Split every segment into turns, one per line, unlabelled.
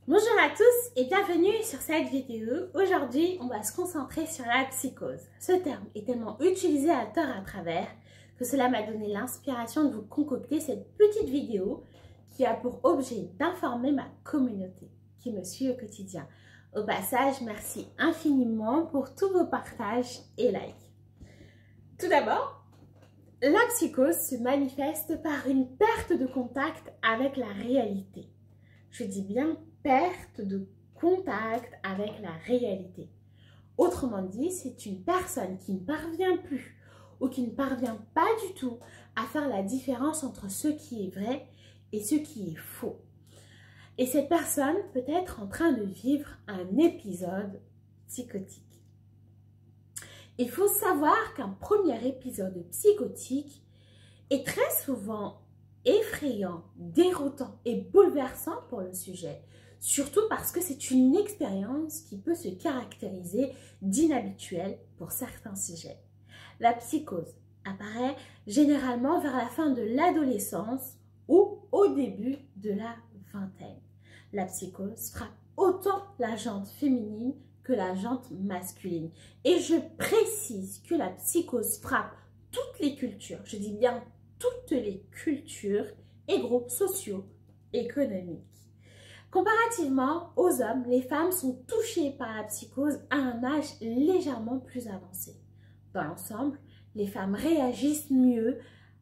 Bonjour à tous et bienvenue sur cette vidéo. Aujourd'hui, on va se concentrer sur la psychose. Ce terme est tellement utilisé à tort à travers que cela m'a donné l'inspiration de vous concocter cette petite vidéo qui a pour objet d'informer ma communauté qui me suit au quotidien. Au passage, merci infiniment pour tous vos partages et likes. Tout d'abord, la psychose se manifeste par une perte de contact avec la réalité. Je dis bien perte de contact avec la réalité. Autrement dit, c'est une personne qui ne parvient plus ou qui ne parvient pas du tout à faire la différence entre ce qui est vrai et ce qui est faux. Et cette personne peut être en train de vivre un épisode psychotique. Il faut savoir qu'un premier épisode psychotique est très souvent effrayant, déroutant et bouleversant pour le sujet. Surtout parce que c'est une expérience qui peut se caractériser d'inhabituelle pour certains sujets. La psychose apparaît généralement vers la fin de l'adolescence ou au début de la vingtaine. La psychose frappe autant la jante féminine que la jante masculine. Et je précise que la psychose frappe toutes les cultures, je dis bien toutes les cultures et groupes sociaux, économiques. Comparativement aux hommes, les femmes sont touchées par la psychose à un âge légèrement plus avancé. Dans l'ensemble, les femmes réagissent mieux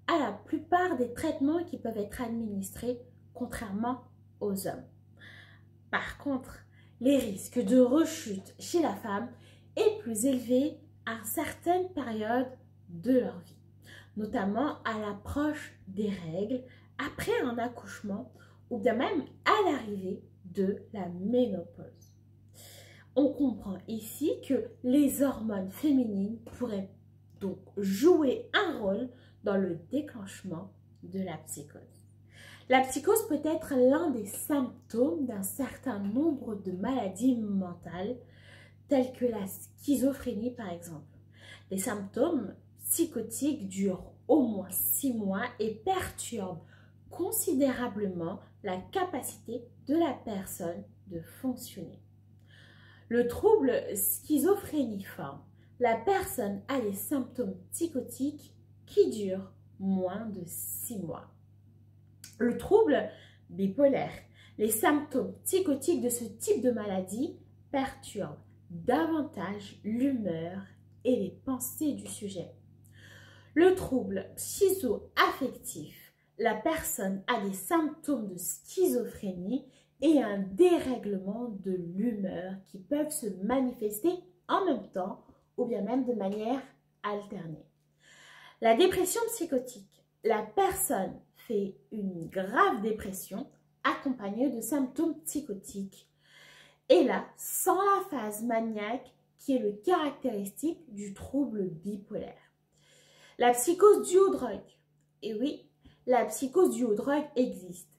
à la plupart des traitements qui peuvent être administrés, contrairement aux hommes. Par contre, les risques de rechute chez la femme est plus élevé à certaines périodes de leur vie, notamment à l'approche des règles, après un accouchement ou bien même à l'arrivée de la ménopause. On comprend ici que les hormones féminines pourraient donc jouer un rôle dans le déclenchement de la psychose. La psychose peut être l'un des symptômes d'un certain nombre de maladies mentales, telles que la schizophrénie par exemple. Les symptômes psychotiques durent au moins 6 mois et perturbent considérablement la capacité de la personne de fonctionner. Le trouble schizophréniforme, la personne a des symptômes psychotiques qui durent moins de 6 mois. Le trouble bipolaire, les symptômes psychotiques de ce type de maladie perturbent davantage l'humeur et les pensées du sujet. Le trouble schizoaffectif, la personne a des symptômes de schizophrénie et un dérèglement de l'humeur qui peuvent se manifester en même temps ou bien même de manière alternée. La dépression psychotique, la personne fait une grave dépression accompagnée de symptômes psychotiques et là, sans la phase maniaque qui est le caractéristique du trouble bipolaire. La psychose due aux drogues. Et oui, la psychose due aux drogues existe.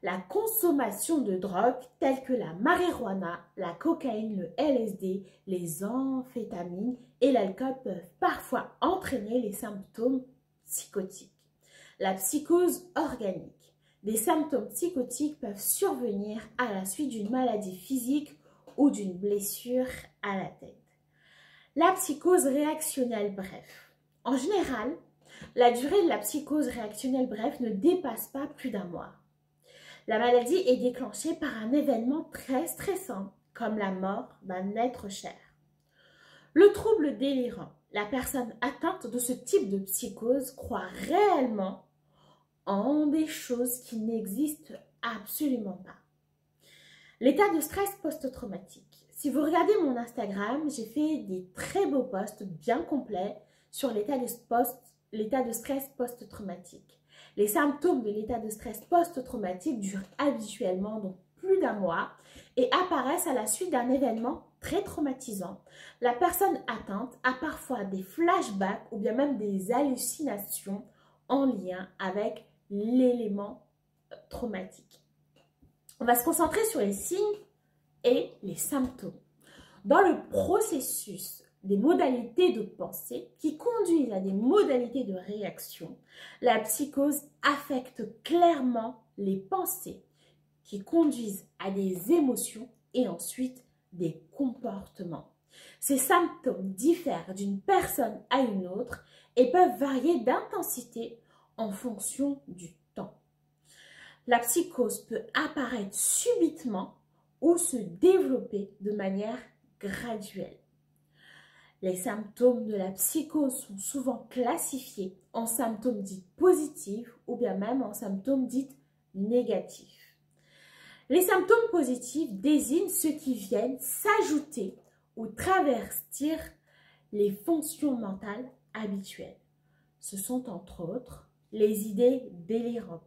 La consommation de drogues telles que la marijuana, la cocaïne, le LSD, les amphétamines et l'alcool peuvent parfois entraîner les symptômes psychotiques. La psychose organique. Des symptômes psychotiques peuvent survenir à la suite d'une maladie physique ou d'une blessure à la tête. La psychose réactionnelle bref. En général, la durée de la psychose réactionnelle bref ne dépasse pas plus d'un mois. La maladie est déclenchée par un événement très stressant, comme la mort d'un être cher. Le trouble délirant. La personne atteinte de ce type de psychose croit réellement en des choses qui n'existent absolument pas. L'état de stress post-traumatique. Si vous regardez mon Instagram, j'ai fait des très beaux posts bien complets sur l'état de stress post-traumatique. Les symptômes de l'état de stress post-traumatique durent habituellement donc plus d'un mois et apparaissent à la suite d'un événement très traumatisant. La personne atteinte a parfois des flashbacks ou bien même des hallucinations en lien avec l'élément traumatique. On va se concentrer sur les signes et les symptômes. Dans le processus des modalités de pensée qui conduisent à des modalités de réaction, la psychose affecte clairement les pensées qui conduisent à des émotions et ensuite des comportements. Ces symptômes diffèrent d'une personne à une autre et peuvent varier d'intensité en fonction du temps. La psychose peut apparaître subitement ou se développer de manière graduelle. Les symptômes de la psychose sont souvent classifiés en symptômes dits positifs ou bien même en symptômes dits négatifs. Les symptômes positifs désignent ceux qui viennent s'ajouter ou travestir les fonctions mentales habituelles. Ce sont entre autres les idées délirantes,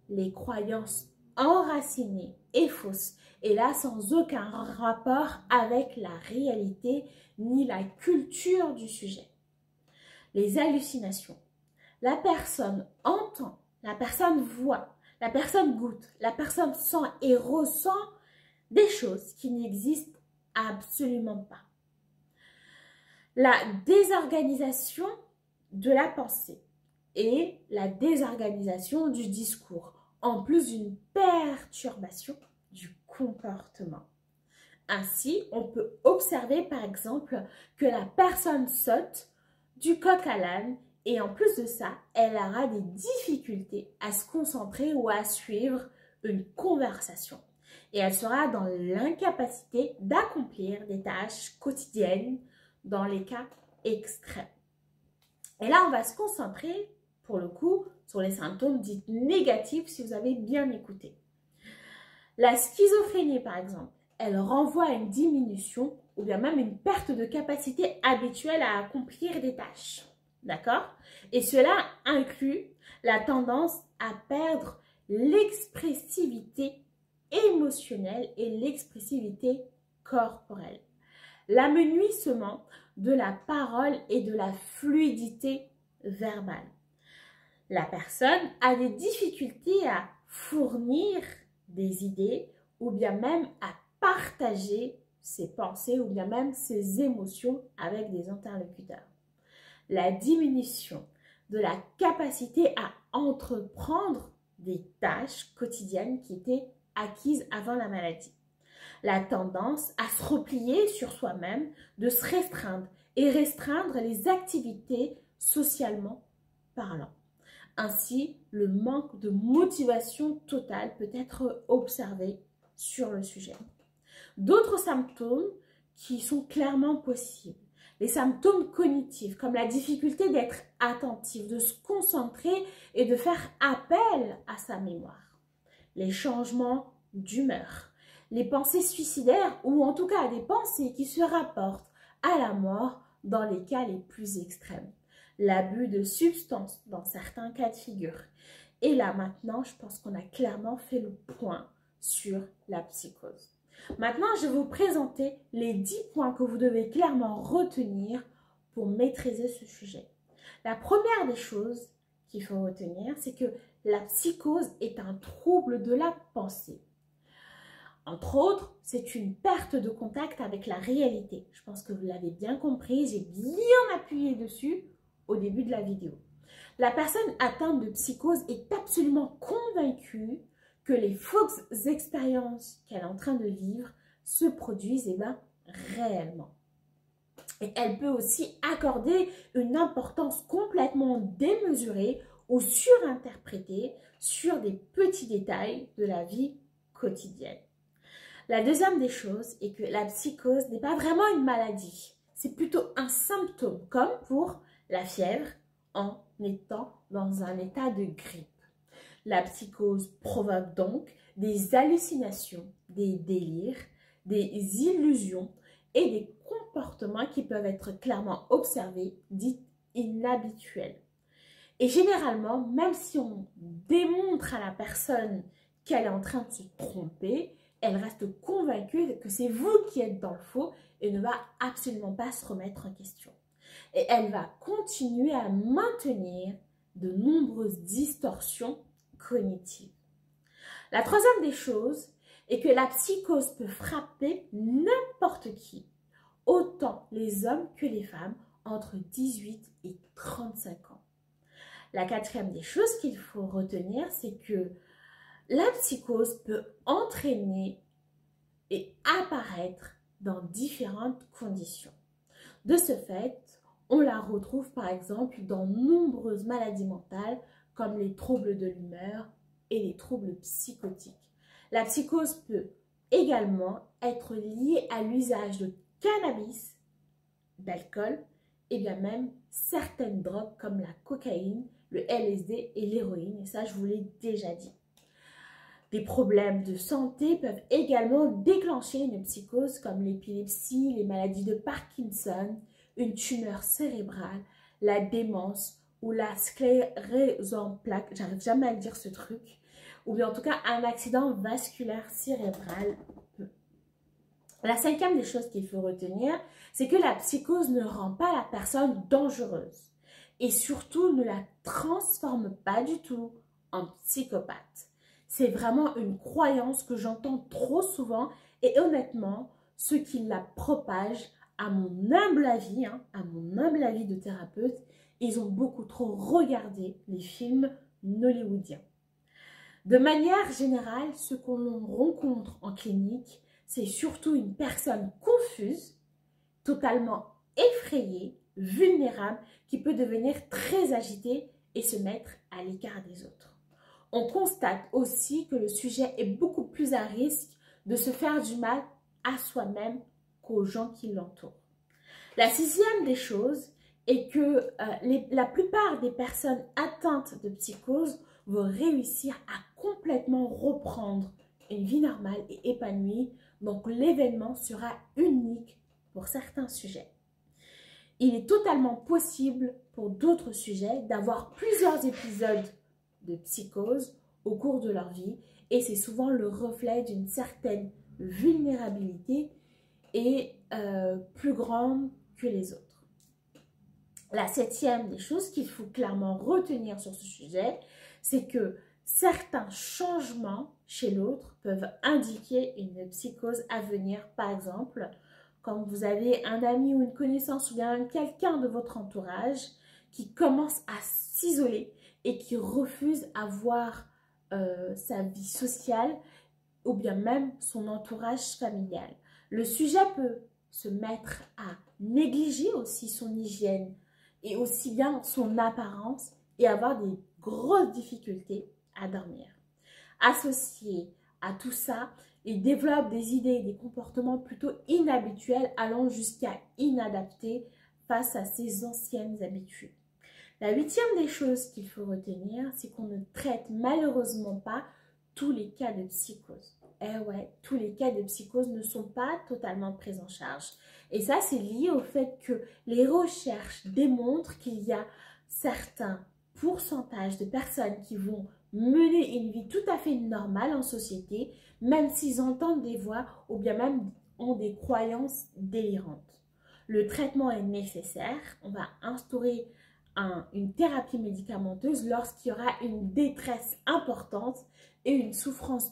les croyances enracinées et fausses, et là sans aucun rapport avec la réalité ni la culture du sujet. Les hallucinations. La personne entend, la personne voit, la personne goûte, la personne sent et ressent des choses qui n'existent absolument pas. La désorganisation de la pensée et la désorganisation du discours, en plus d'une perturbation du comportement. Ainsi, on peut observer par exemple que la personne saute du coq à l'âne et en plus de ça, elle aura des difficultés à se concentrer ou à suivre une conversation. Et elle sera dans l'incapacité d'accomplir des tâches quotidiennes dans les cas extrêmes. Et là, on va se concentrer, pour le coup, sur les symptômes dits négatifs si vous avez bien écouté. La schizophrénie, par exemple, elle renvoie à une diminution ou bien même une perte de capacité habituelle à accomplir des tâches. D'accord? Et cela inclut la tendance à perdre l'expressivité émotionnelle et l'expressivité corporelle. L'amenuisement de la parole et de la fluidité verbale. La personne a des difficultés à fournir des idées ou bien même à partager ses pensées ou bien même ses émotions avec des interlocuteurs. La diminution de la capacité à entreprendre des tâches quotidiennes qui étaient acquises avant la maladie. La tendance à se replier sur soi-même, de se restreindre et restreindre les activités socialement parlant. Ainsi, le manque de motivation totale peut être observé sur le sujet. D'autres symptômes qui sont clairement possibles. Les symptômes cognitifs, comme la difficulté d'être attentif, de se concentrer et de faire appel à sa mémoire. Les changements d'humeur. Les pensées suicidaires ou en tout cas des pensées qui se rapportent à la mort dans les cas les plus extrêmes. L'abus de substances dans certains cas de figure. Et là maintenant, je pense qu'on a clairement fait le point sur la psychose. Maintenant, je vais vous présenter les 10 points que vous devez clairement retenir pour maîtriser ce sujet. La première des choses qu'il faut retenir, c'est que la psychose est un trouble de la pensée. Entre autres, c'est une perte de contact avec la réalité. Je pense que vous l'avez bien compris, j'ai bien appuyé dessus au début de la vidéo. La personne atteinte de psychose est absolument convaincue que les fausses expériences qu'elle est en train de vivre se produisent réellement. Et elle peut aussi accorder une importance complètement démesurée ou surinterprétée sur des petits détails de la vie quotidienne. La deuxième des choses est que la psychose n'est pas vraiment une maladie. C'est plutôt un symptôme, comme pour la fièvre en étant dans un état de grippe. La psychose provoque donc des hallucinations, des délires, des illusions et des comportements qui peuvent être clairement observés, dits inhabituels. Et généralement, même si on démontre à la personne qu'elle est en train de se tromper, elle reste convaincue que c'est vous qui êtes dans le faux et ne va absolument pas se remettre en question. Et elle va continuer à maintenir de nombreuses distorsions cognitives. La troisième des choses est que la psychose peut frapper n'importe qui, autant les hommes que les femmes, entre 18 et 35 ans. La quatrième des choses qu'il faut retenir, c'est que La psychose peut entraîner et apparaître dans différentes conditions. De ce fait, on la retrouve par exemple dans nombreuses maladies mentales comme les troubles de l'humeur et les troubles psychotiques. La psychose peut également être liée à l'usage de cannabis, d'alcool et bien même certaines drogues comme la cocaïne, le LSD et l'héroïne. Et ça, je vous l'ai déjà dit. Des problèmes de santé peuvent également déclencher une psychose comme l'épilepsie, les maladies de Parkinson, une tumeur cérébrale, la démence ou la sclérose en plaques, j'arrive jamais à dire ce truc, ou bien en tout cas un accident vasculaire cérébral. La cinquième des choses qu'il faut retenir, c'est que la psychose ne rend pas la personne dangereuse et surtout ne la transforme pas du tout en psychopathe. C'est vraiment une croyance que j'entends trop souvent et honnêtement, ceux qui la propagent, à mon humble avis, de thérapeute, ils ont beaucoup trop regardé les films hollywoodiens. De manière générale, ce que l'on rencontre en clinique, c'est surtout une personne confuse, totalement effrayée, vulnérable, qui peut devenir très agitée et se mettre à l'écart des autres. On constate aussi que le sujet est beaucoup plus à risque de se faire du mal à soi-même qu'aux gens qui l'entourent. La sixième des choses est que la plupart des personnes atteintes de psychose vont réussir à complètement reprendre une vie normale et épanouie. Donc l'événement sera unique pour certains sujets. Il est totalement possible pour d'autres sujets d'avoir plusieurs épisodes de psychose au cours de leur vie et c'est souvent le reflet d'une certaine vulnérabilité et plus grande que les autres. La septième des choses qu'il faut clairement retenir sur ce sujet, c'est que certains changements chez l'autre peuvent indiquer une psychose à venir. Par exemple, quand vous avez un ami ou une connaissance ou bien quelqu'un de votre entourage qui commence à s'isoler et qui refuse à voir sa vie sociale ou bien même son entourage familial. Le sujet peut se mettre à négliger aussi son hygiène et aussi bien son apparence et avoir des grosses difficultés à dormir. Associé à tout ça, il développe des idées et des comportements plutôt inhabituels allant jusqu'à inadaptés face à ses anciennes habitudes. La huitième des choses qu'il faut retenir, c'est qu'on ne traite malheureusement pas tous les cas de psychose. Eh ouais, tous les cas de psychose ne sont pas totalement pris en charge. Et ça, c'est lié au fait que les recherches démontrent qu'il y a certains pourcentages de personnes qui vont mener une vie tout à fait normale en société, même s'ils entendent des voix ou bien même ont des croyances délirantes. Le traitement est nécessaire. On va instaurer une thérapie médicamenteuse lorsqu'il y aura une détresse importante et une souffrance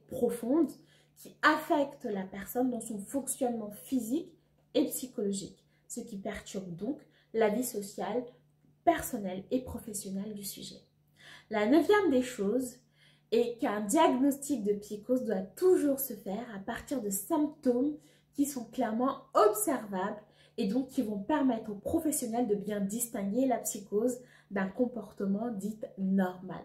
profonde qui affecte la personne dans son fonctionnement physique et psychologique, ce qui perturbe donc la vie sociale, personnelle et professionnelle du sujet. La neuvième des choses est qu'un diagnostic de psychose doit toujours se faire à partir de symptômes qui sont clairement observables et donc qui vont permettre aux professionnels de bien distinguer la psychose d'un comportement dit normal.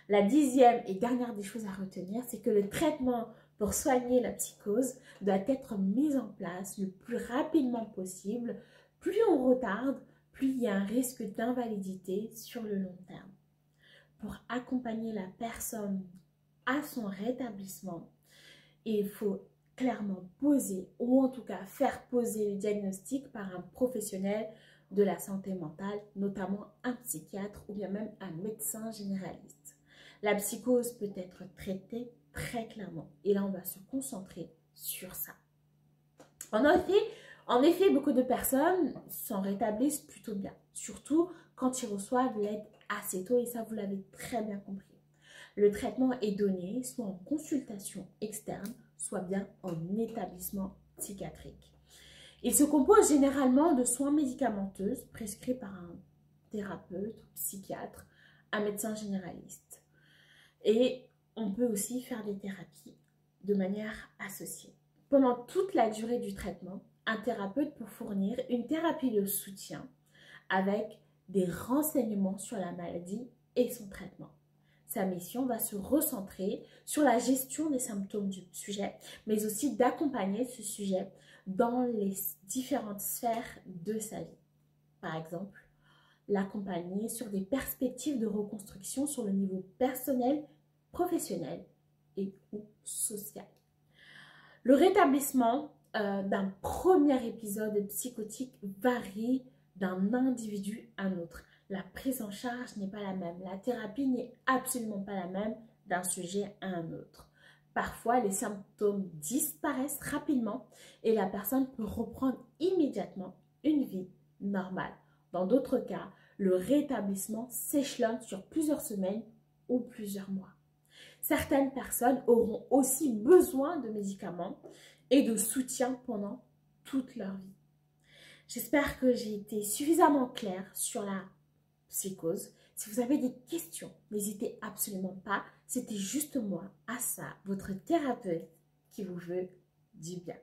La dixième et dernière des choses à retenir, c'est que le traitement pour soigner la psychose doit être mis en place le plus rapidement possible. Plus on retarde, plus il y a un risque d'invalidité sur le long terme. Pour accompagner la personne à son rétablissement, il faut clairement poser ou en tout cas faire poser le diagnostic par un professionnel de la santé mentale, notamment un psychiatre ou bien même un médecin généraliste. La psychose peut être traitée très clairement et là on va se concentrer sur ça. En effet, beaucoup de personnes s'en rétablissent plutôt bien, surtout quand ils reçoivent l'aide assez tôt et ça vous l'avez très bien compris. Le traitement est donné soit en consultation externe, soit bien en établissement psychiatrique. Il se compose généralement de soins médicamenteux prescrits par un thérapeute, psychiatre, un médecin généraliste. Et on peut aussi faire des thérapies de manière associée. Pendant toute la durée du traitement, un thérapeute peut fournir une thérapie de soutien avec des renseignements sur la maladie et son traitement. Sa mission va se recentrer sur la gestion des symptômes du sujet, mais aussi d'accompagner ce sujet dans les différentes sphères de sa vie. Par exemple, l'accompagner sur des perspectives de reconstruction sur le niveau personnel, professionnel et ou social. Le rétablissement d'un premier épisode psychotique varie d'un individu à un autre. La prise en charge n'est pas la même. La thérapie n'est absolument pas la même d'un sujet à un autre. Parfois, les symptômes disparaissent rapidement et la personne peut reprendre immédiatement une vie normale. Dans d'autres cas, le rétablissement s'échelonne sur plusieurs semaines ou plusieurs mois. Certaines personnes auront aussi besoin de médicaments et de soutien pendant toute leur vie. J'espère que j'ai été suffisamment claire sur la psychose. Si vous avez des questions, n'hésitez absolument pas. C'était juste moi, Assa, votre thérapeute, qui vous veut du bien.